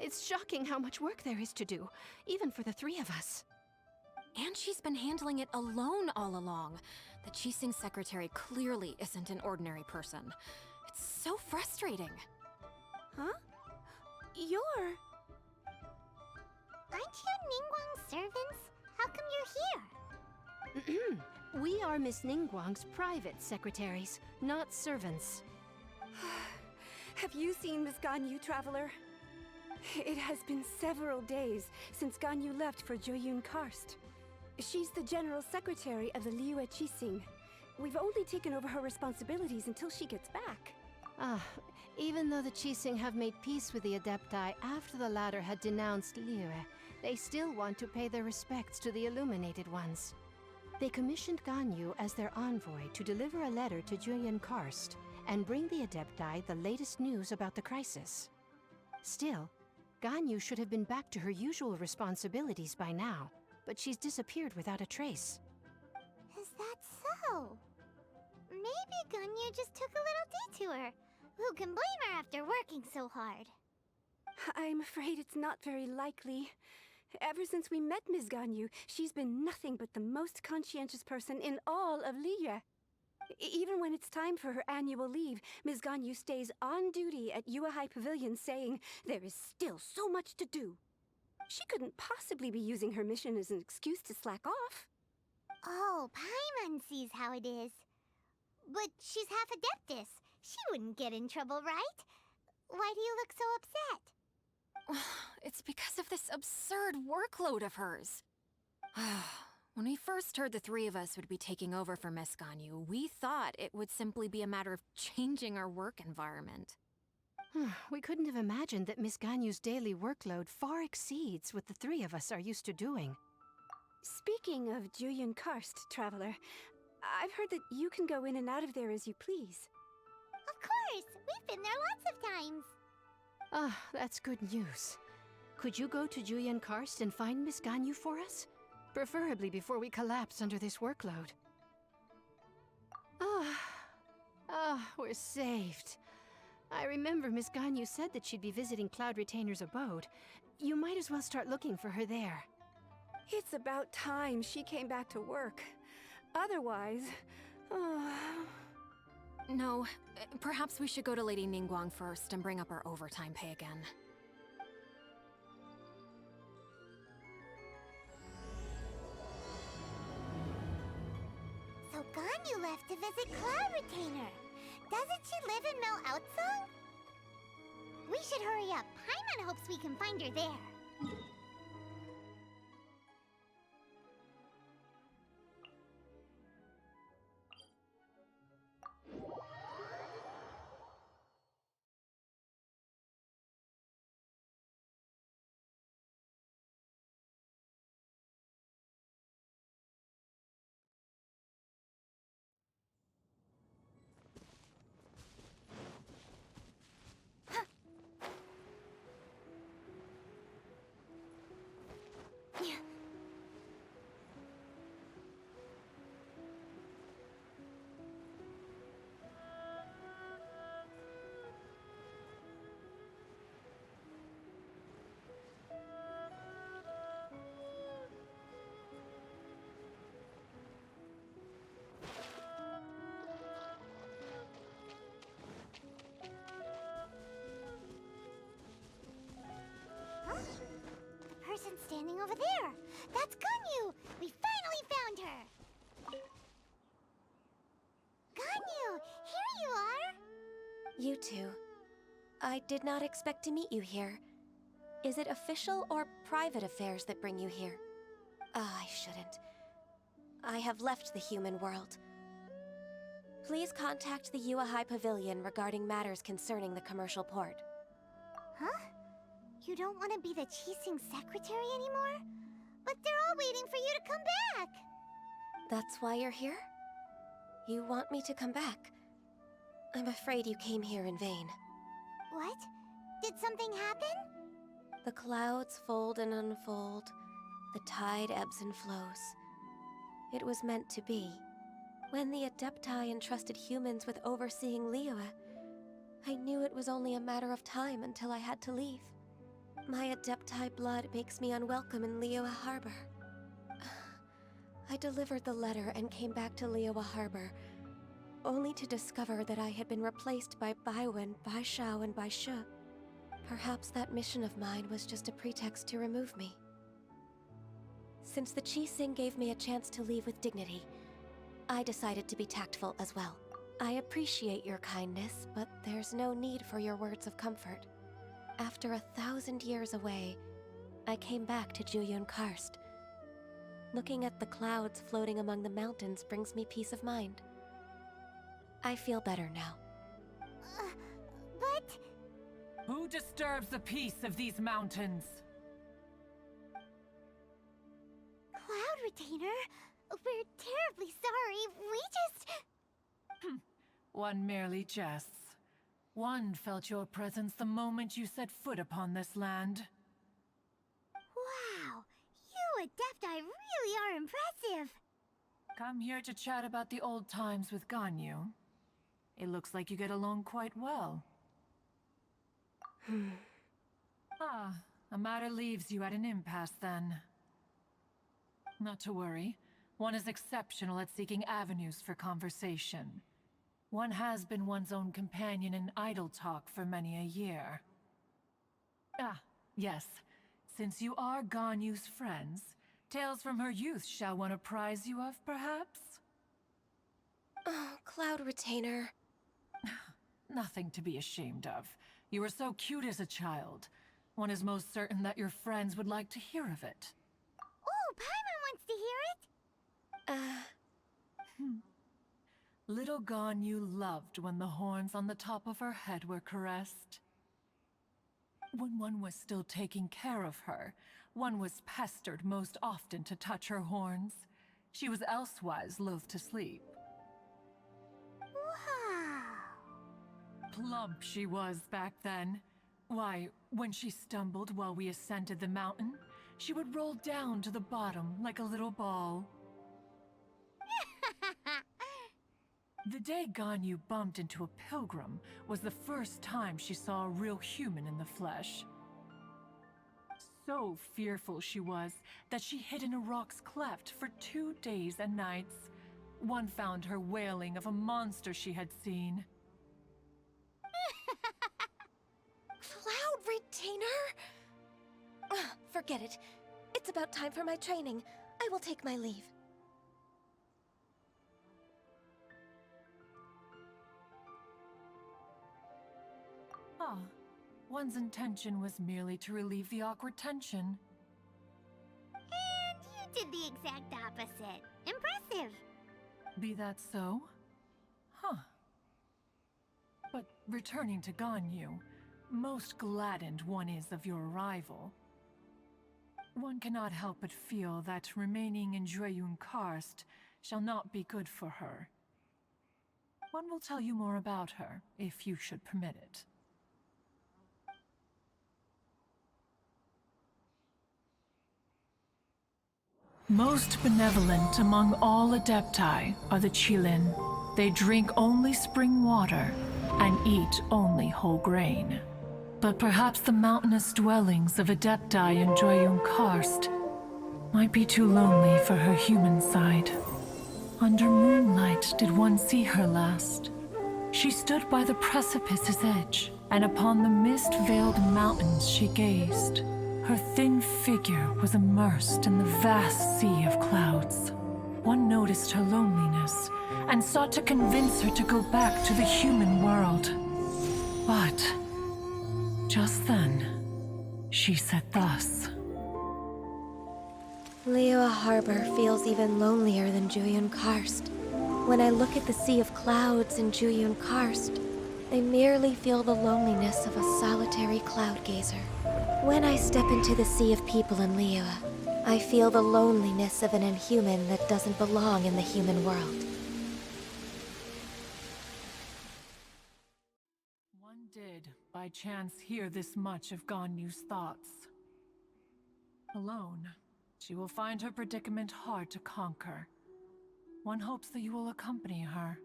It's shocking how much work there is to do, even for the three of us. And she's been handling it alone all along. The Qixing secretary clearly isn't an ordinary person. It's so frustrating. Huh? You're... Aren't you Ningguang's servants? How come you're here? We are Miss Ningguang's private secretaries, not servants. Have you seen Miss Ganyu, traveler? It has been several days since Ganyu left for Joyun Karst. She's the general secretary of the Liyue Qixing. We've only taken over her responsibilities until she gets back. Even though the Qixing have made peace with the Adepti after the latter had denounced Liyue, they still want to pay their respects to the Illuminated Ones. They commissioned Ganyu as their envoy to deliver a letter to Joyun Karst and bring the Adepti the latest news about the crisis. Still, Ganyu should have been back to her usual responsibilities by now, but she's disappeared without a trace. Is that so? Maybe Ganyu just took a little detour. Who can blame her after working so hard? I'm afraid it's not very likely. Ever since we met Ms. Ganyu, she's been nothing but the most conscientious person in all of Liyue. Even when it's time for her annual leave, Ms. Ganyu stays on duty at Yuehai Pavilion saying there is still so much to do. She couldn't possibly be using her mission as an excuse to slack off. Oh, Paimon sees how it is. But she's half Adeptus. She wouldn't get in trouble, right? Why do you look so upset? It's because of this absurd workload of hers. When we first heard the three of us would be taking over for Miss Ganyu, we thought it would simply be a matter of changing our work environment. We couldn't have imagined that Miss Ganyu's daily workload far exceeds what the three of us are used to doing. Speaking of Joyun Karst, traveler, I've heard that you can go in and out of there as you please. Of course! We've been there lots of times. That's good news. Could you go to Joyun Karst and find Miss Ganyu for us? Preferably before we collapse under this workload. We're saved. I remember Miss Ganyu said that she'd be visiting Cloud Retainer's abode. You might as well start looking for her there. It's about time she came back to work. Otherwise... No, perhaps we should go to Lady Ningguang first and bring up our overtime pay again. So Ganyu left to visit Cloud Retainer. Doesn't she live in Mel Outsong? We should hurry up. Paimon hopes we can find her there. Person standing over there. That's Ganyu! We finally found her! Ganyu! Here you are! You two. I did not expect to meet you here. Is it official or private affairs that bring you here? I shouldn't. I have left the human world. Please contact the Yuehai Pavilion regarding matters concerning the commercial port. Huh? You don't want to be the Qixing secretary anymore? But they're all waiting for you to come back! That's why you're here? You want me to come back? I'm afraid you came here in vain. What? Did something happen? The clouds fold and unfold. The tide ebbs and flows. It was meant to be. When the Adepti entrusted humans with overseeing Liyue, I knew it was only a matter of time until I had to leave. My Adepti blood makes me unwelcome in Liyue Harbor. I delivered the letter and came back to Liyue Harbor, only to discover that I had been replaced by Baiwen, Baishao, and Baishu. Perhaps that mission of mine was just a pretext to remove me. Since the Qixing gave me a chance to leave with dignity, I decided to be tactful as well. I appreciate your kindness, but there's no need for your words of comfort. After 1,000 years away, I came back to Jueyun Karst. Looking at the clouds floating among the mountains brings me peace of mind. I feel better now. But... Who disturbs the peace of these mountains? Cloud Retainer, we're terribly sorry. We just... One merely jests. One felt your presence the moment you set foot upon this land. Wow, you Adepti really are impressive. Come here to chat about the old times with Ganyu. It looks like you get along quite well. A matter leaves you at an impasse then. Not to worry. One is exceptional at seeking avenues for conversation. One has been one's own companion in idle talk for many a year. Yes. Since you are Ganyu's friends, tales from her youth shall one apprise you of, perhaps? Oh, Cloud Retainer. Nothing to be ashamed of. You were so cute as a child. One is most certain that your friends would like to hear of it. Oh, Paimon wants to hear it. Little Ganyu loved when the horns on the top of her head were caressed. When one was still taking care of her, one was pestered most often to touch her horns. She was elsewise loath to sleep. Wow. Plump she was back then. Why, when she stumbled while we ascended the mountain, she would roll down to the bottom like a little ball. The day Ganyu bumped into a pilgrim was the first time she saw a real human in the flesh. So fearful she was that she hid in a rock's cleft for 2 days and nights. One found her wailing of a monster she had seen. Cloud Retainer? Forget it. It's about time for my training. I will take my leave. One's intention was merely to relieve the awkward tension. And you did the exact opposite. Impressive. Be that so? But returning to Ganyu, most gladdened one is of your arrival. One cannot help but feel that remaining in Jueyun Karst shall not be good for her. One will tell you more about her, if you should permit it. Most benevolent among all Adepti are the Qilin. They drink only spring water and eat only whole grain. But perhaps the mountainous dwellings of Adepti in Jueyun Karst might be too lonely for her human side. Under moonlight did one see her last. She stood by the precipice's edge, and upon the mist-veiled mountains she gazed. Her thin figure was immersed in the vast sea of clouds. One noticed her loneliness and sought to convince her to go back to the human world. But just then, she said thus. Liyue Harbor feels even lonelier than Jueyun Karst. When I look at the sea of clouds in Jueyun Karst, I merely feel the loneliness of a solitary cloud gazer. When I step into the sea of people in Liyue, I feel the loneliness of an inhuman that doesn't belong in the human world. One did, by chance, hear this much of Ganyu's thoughts. Alone, she will find her predicament hard to conquer. One hopes that you will accompany her.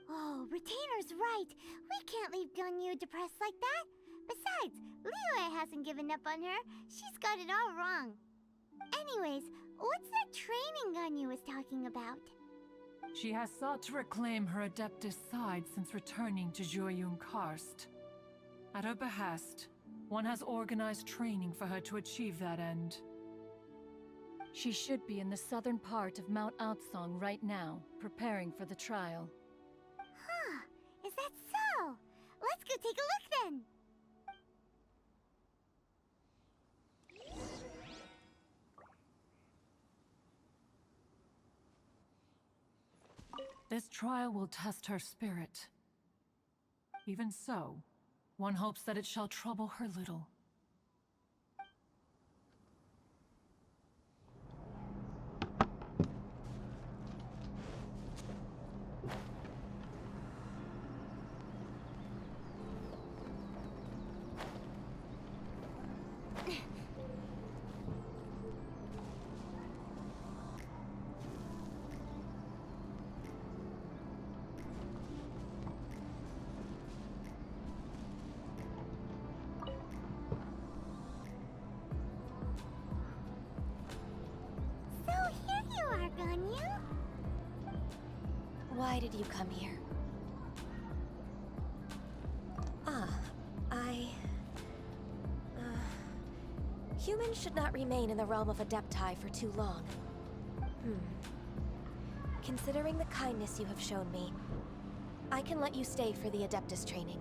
Oh, Retainer's right. We can't leave Ganyu depressed like that. Besides, Liyue hasn't given up on her. She's got it all wrong. Anyways, what's that training Ganyu was talking about? She has sought to reclaim her Adeptus side since returning to Joyun Karst. At her behest, one has organized training for her to achieve that end. She should be in the southern part of Mount Aotsong right now, preparing for the trial. Huh, is that so? Let's go take a look then! This trial will test her spirit. Even so, one hopes that it shall trouble her little. Why did you come here? Humans should not remain in the realm of Adepti for too long. Considering the kindness you have shown me, I can let you stay for the Adeptus training.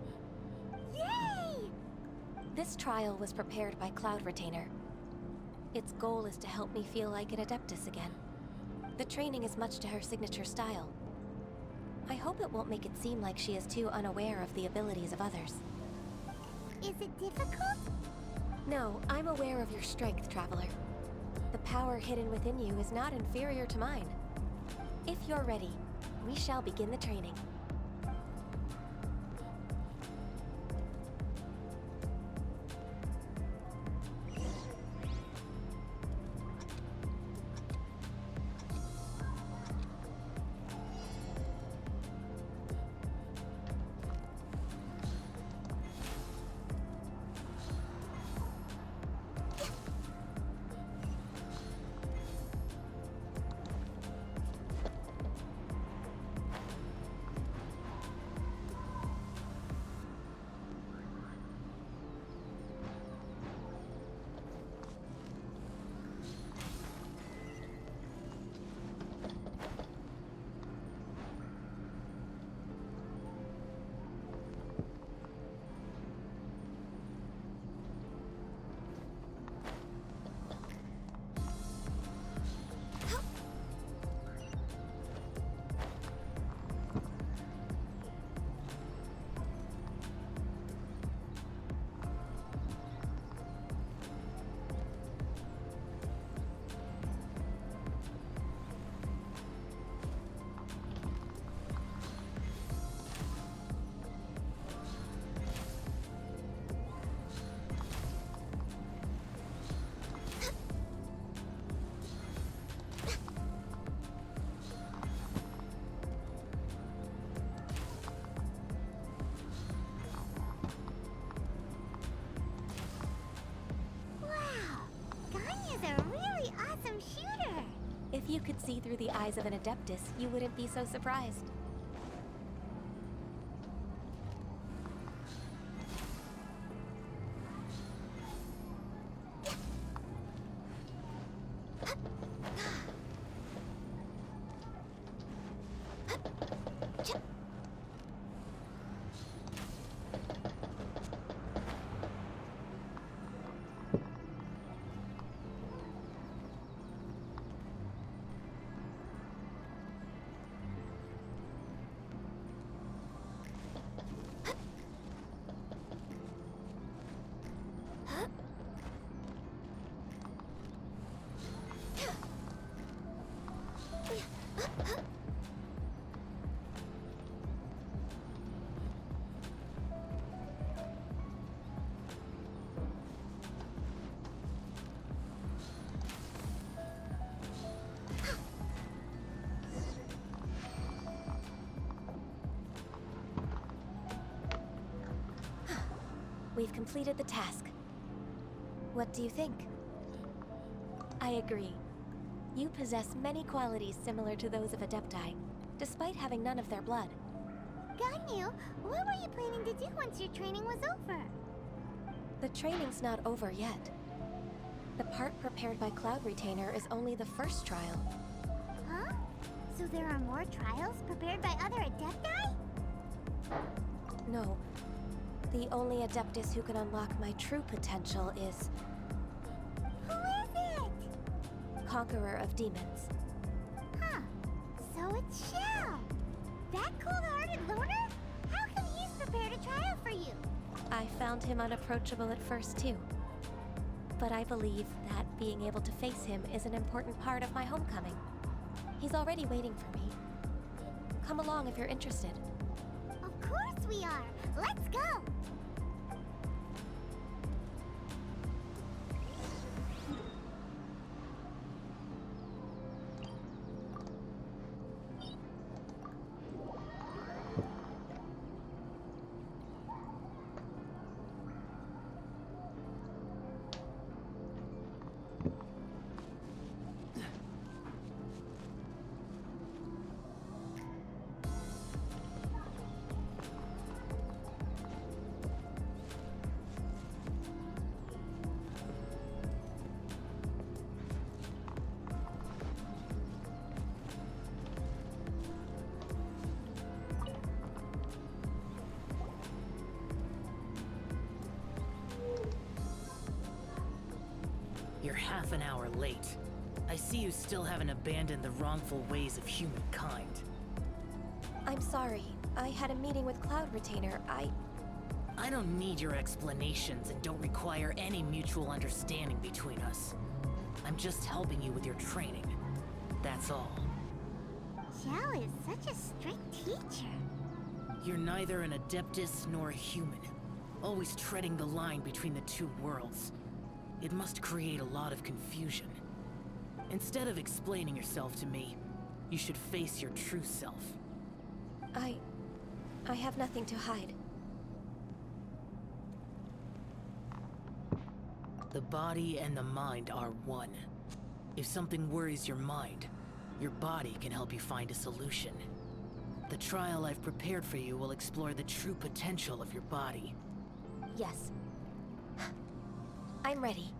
Yay! This trial was prepared by Cloud Retainer. Its goal is to help me feel like an Adeptus again. The training is much to her signature style. I hope it won't make it seem like she is too unaware of the abilities of others. Is it difficult? No, I'm aware of your strength, Traveler. The power hidden within you is not inferior to mine. If you're ready, we shall begin the training. If you could see through the eyes of an Adeptus, you wouldn't be so surprised. we've completed the task. What do you think? I agree. You possess many qualities similar to those of Adepti, despite having none of their blood. Ganyu, what were you planning to do once your training was over? The training's not over yet. The part prepared by Cloud Retainer is only the first trial. Huh? So there are more trials prepared by other Adepti? No. The only Adeptus who can unlock my true potential is... Who is it? Conqueror of Demons. Huh. So it's Shell. That cold-hearted loner? How come he's prepared a trial for you? I found him unapproachable at first, too. But I believe that being able to face him is an important part of my homecoming. He's already waiting for me. Come along if you're interested. Of course we are. Let's go. You're half an hour late. I see you still haven't abandoned the wrongful ways of humankind. I'm sorry. I had a meeting with Cloud Retainer. I don't need your explanations and don't require any mutual understanding between us. I'm just helping you with your training. That's all. Shell is such a strict teacher. You're neither an Adeptus nor a human, always treading the line between the two worlds. It must create a lot of confusion. Instead of explaining yourself to me, you should face your true self. I have nothing to hide. The body and the mind are one. If something worries your mind, your body can help you find a solution. The trial I've prepared for you will explore the true potential of your body. Yes. I'm ready.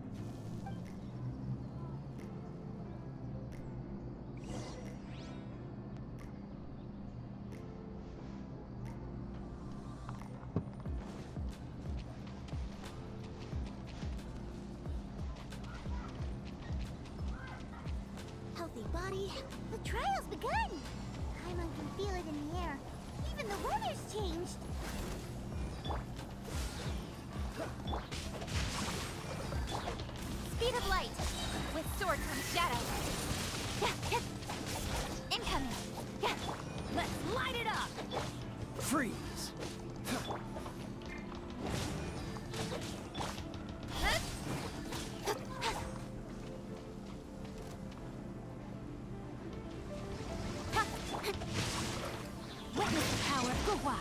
Healthy body. The trial's begun. Paimon can feel it in the air. Even the weather's changed. Speed of light, with sword from shadow. Incoming. Let's light it up. Freeze! Witness the power of Gua.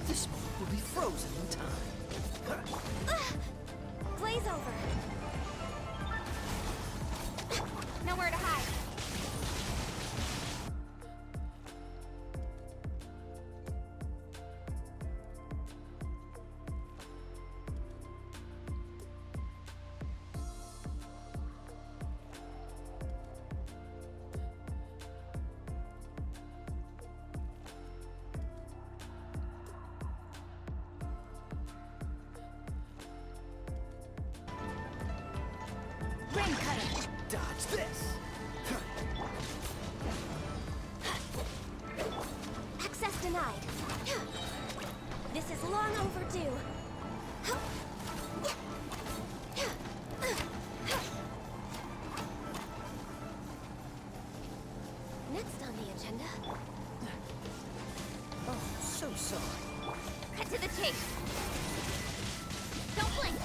This moment will be frozen in time. Blaze over. Nowhere to hide. Rain cutter. Dodge this! Access denied. This is long overdue. Next on the agenda. Oh, so sorry. Cut to the chase. Don't blink.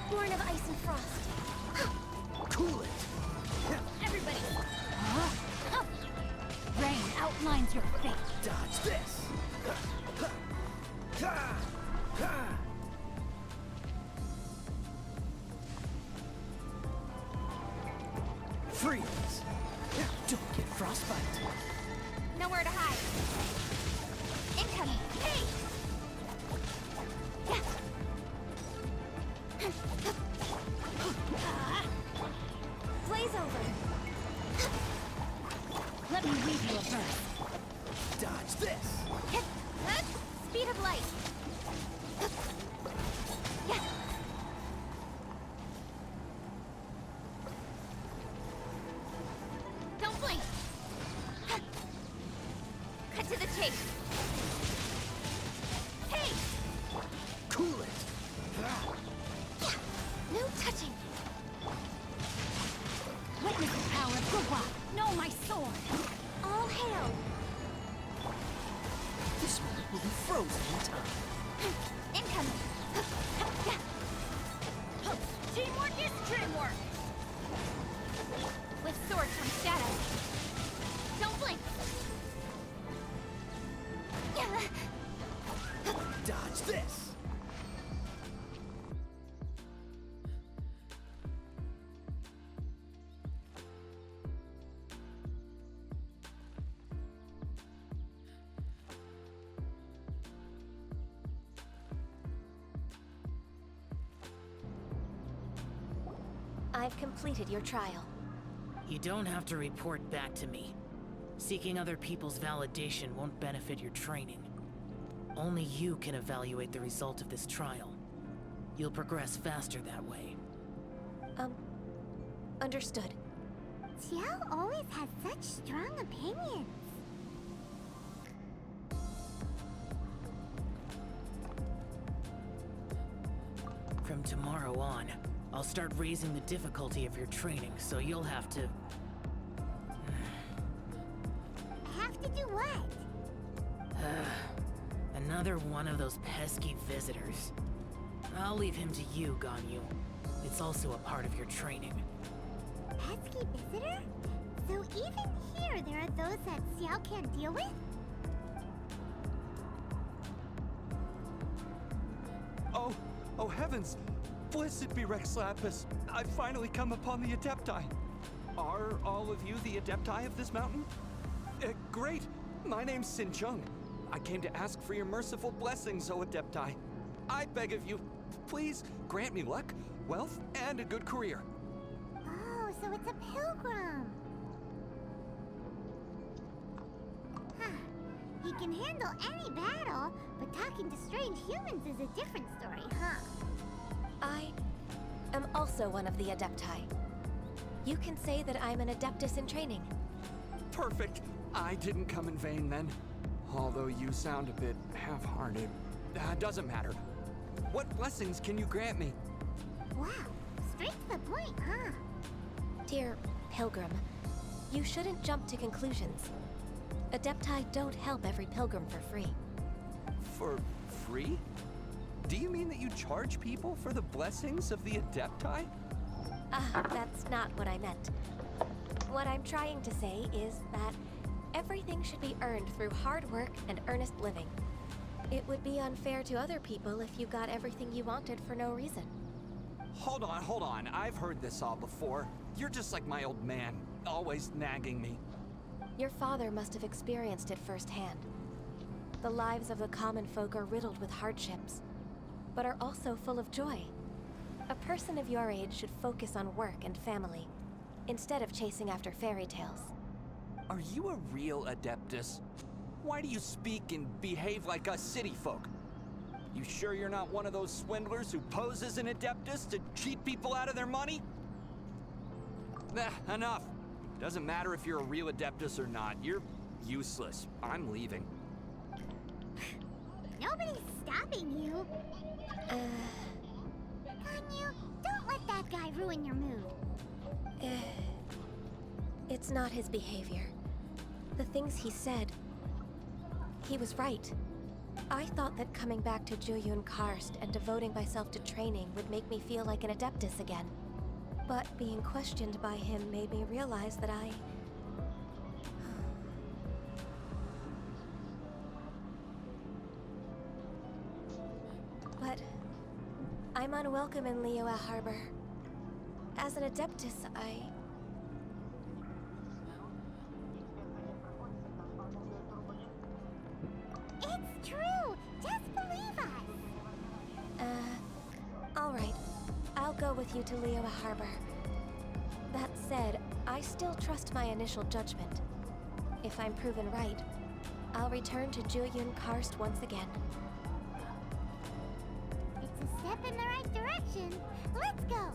Born of ice and frost. Cool it! Everybody. Rain outlines your Freeze! Don't get frostbite. Nowhere to hide. Incoming. Hey! Blaze over! Let me weave you a verse. Dodge this! Speed of light. Don't blink. Cut to the chase. Hey! Cool it! No touching. Witness the power of Gugwa. Know my sword. All hail. This one will be frozen in time. Incoming. Teamwork is dreamwork. With swords from shadow. Don't blink. Dodge this! I've completed your trial. You don't have to report back to me. Seeking other people's validation won't benefit your training. Only you can evaluate the result of this trial. You'll progress faster that way. Understood. Xiao always has such strong opinions. From tomorrow on, I'll start raising the difficulty of your training, so you'll have to... Have to do what? Another one of those pesky visitors. I'll leave him to you, Ganyu. It's also a part of your training. Pesky visitor? So even here there are those that Xiao can't deal with? Oh heavens! Blessed be Rex Lapis. I've finally come upon the Adepti. Are all of you the Adepti of this mountain? Great! My name's Sin Chung. I came to ask for your merciful blessings, O Adepti. I beg of you, please grant me luck, wealth, and a good career. Oh, so it's a pilgrim. Huh. He can handle any battle, but talking to strange humans is a different story, huh? I am also one of the Adepti. You can say that I'm an Adeptus in training. Perfect. I didn't come in vain then. Although you sound a bit half-hearted. Doesn't matter. What blessings can you grant me? Wow, straight to the point, huh? Dear Pilgrim, you shouldn't jump to conclusions. Adepti don't help every pilgrim for free. For free? Do you mean that you charge people for the blessings of the Adepti? That's not what I meant. What I'm trying to say is that everything should be earned through hard work and earnest living. It would be unfair to other people if you got everything you wanted for no reason. Hold on. I've heard this all before. You're just like my old man, always nagging me. Your father must have experienced it firsthand. The lives of the common folk are riddled with hardships, but are also full of joy. A person of your age should focus on work and family, instead of chasing after fairy tales. Are you a real Adeptus? Why do you speak and behave like us city folk? You sure you're not one of those swindlers who pose as an Adeptus to cheat people out of their money? Enough. Doesn't matter if you're a real Adeptus or not. You're useless. I'm leaving. Nobody's stopping you. Ganyu, don't let that guy ruin your mood. It's not his behavior. The things he said, he was right. I thought that coming back to Juyun Karst and devoting myself to training would make me feel like an Adeptus again. But being questioned by him made me realize that I'm unwelcome in Liyue Harbor. As an Adeptus, It's true! Just believe us! Alright. I'll go with you to Liyue Harbor. That said, I still trust my initial judgment. If I'm proven right, I'll return to Jueyun Karst once again. It's a step in the right direction. Let's go!